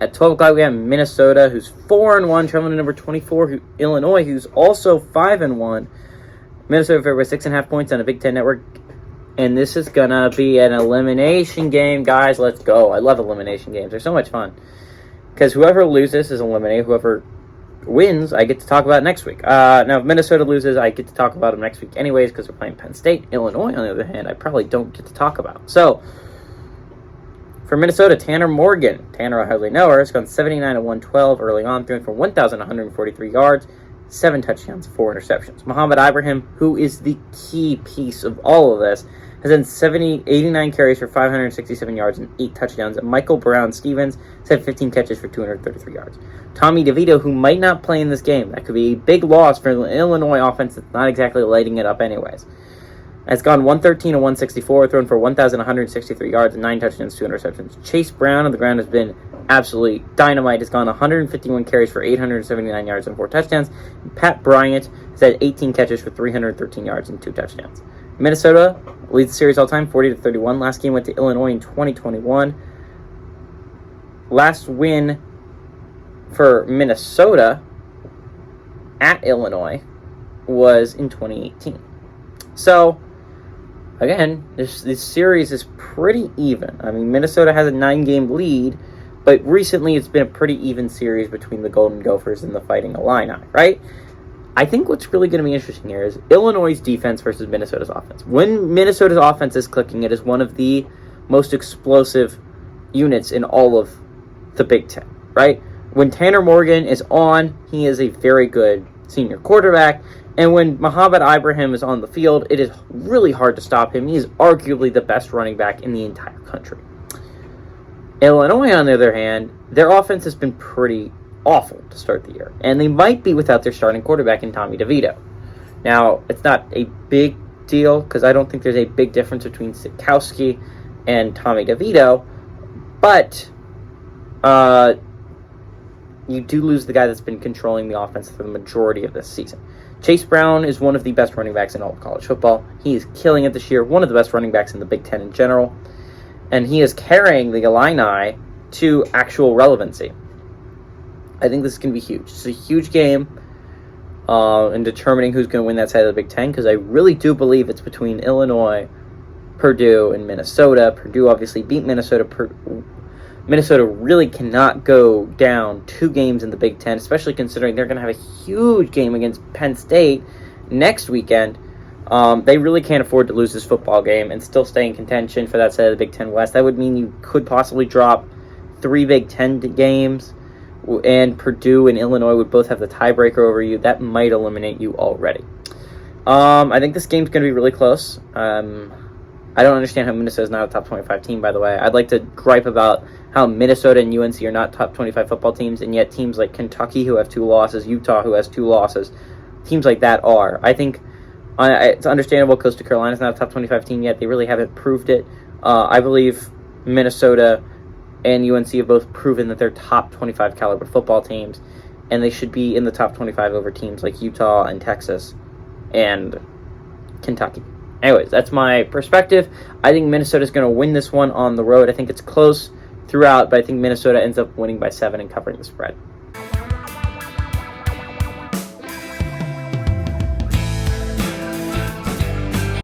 At 12 o'clock, we have Minnesota, who's 4-1, traveling to number 24, Illinois, who's also 5-1. Minnesota favored by 6.5 points on a Big Ten Network. And this is going to be an elimination game, guys. Let's go. I love elimination games. They're so much fun. Because whoever loses is eliminated. Whoever wins, I get to talk about next week. Now, if Minnesota loses, I get to talk about them next week anyways, because we're playing Penn State. Illinois, on the other hand, I probably don't get to talk about. So, for Minnesota, Tanner Morgan. Tanner, I hardly know her. Has gone 79-112 early on, throwing for 1,143 yards, 7 touchdowns, 4 interceptions. Mohamed Ibrahim, who is the key piece of all of this, has done 89 carries for 567 yards and 8 touchdowns. And Michael Brown-Stevens has had 15 catches for 233 yards. Tommy DeVito, who might not play in this game, that could be a big loss for the Illinois offense that's not exactly lighting it up anyways, has gone 113-164, thrown for 1,163 yards and 9 touchdowns, 2 interceptions. Chase Brown on the ground has been absolutely dynamite. Has gone 151 carries for 879 yards and 4 touchdowns. And Pat Bryant has had 18 catches for 313 yards and 2 touchdowns. Minnesota leads the series all time, 40-31. Last game went to Illinois in 2021. Last win for Minnesota at Illinois was in 2018. So, again, this series is pretty even. I mean, Minnesota has a 9-game lead, but recently it's been a pretty even series between the Golden Gophers and the Fighting Illini, right? I think what's really going to be interesting here is Illinois' defense versus Minnesota's offense. When Minnesota's offense is clicking, it is one of the most explosive units in all of the Big Ten, right? When Tanner Morgan is on, he is a very good senior quarterback. And when Mohamed Ibrahim is on the field, it is really hard to stop him. He is arguably the best running back in the entire country. Illinois, on the other hand, their offense has been pretty awful to start the year. And they might be without their starting quarterback in Tommy DeVito. Now, it's not a big deal because I don't think there's a big difference between Sikowski and Tommy DeVito. But you do lose the guy that's been controlling the offense for the majority of this season. Chase Brown is one of the best running backs in all of college football. He is killing it this year, one of the best running backs in the Big Ten in general. And he is carrying the Illini to actual relevancy. I think this is going to be huge. It's a huge game in determining who's going to win that side of the Big Ten, because I really do believe it's between Illinois, Purdue, and Minnesota. Purdue obviously beat Minnesota. Minnesota really cannot go down 2 games in the Big Ten, especially considering they're going to have a huge game against Penn State next weekend. They really can't afford to lose this football game and still stay in contention for that side of the Big Ten West. That would mean you could possibly drop 3 Big Ten games, and Purdue and Illinois would both have the tiebreaker over you. That might eliminate you already. I think this game's going to be really close. I don't understand how Minnesota's not a top 25 team, by the way. I'd like to gripe about how Minnesota and UNC are not top 25 football teams, and yet teams like Kentucky, who have 2 losses, Utah, who has 2 losses, teams like that are. I think it's understandable Coastal Carolina's not a top 25 team yet. They really haven't proved it. I believe Minnesota and UNC have both proven that they're top 25 caliber football teams, and they should be in the top 25 over teams like Utah and Texas and Kentucky. Anyways, that's my perspective. I think Minnesota's going to win this one on the road. I think it's close throughout, but I think Minnesota ends up winning by 7 and covering the spread.